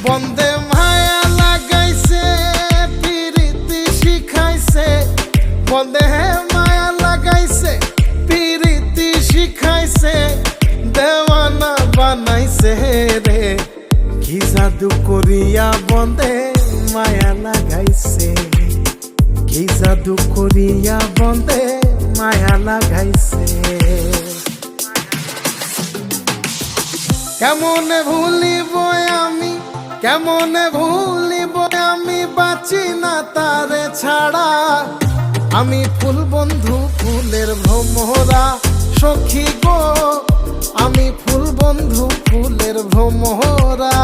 বন্দে মায়া লাগাইছে পিরিতি শিখাইছে, বন্দে মায়া লাগাইছে পিরিতি শিখাইছে, দেওয়ানা বানাইছে রে। কি জাদু করিয়া বন্দে মায়া লাগাইছে, কি জাদু করিয়া বন্দে মায়া লাগাইছে। কেমনে ভুলিব আমি, কেমনে ভুলিব আমি, বাঁচি না তারে ছাড়া। আমি ফুল বন্ধু ফুলের ভ্রমরা সখী গো, আমি ফুল বন্ধু ফুলের ভ্রমরা।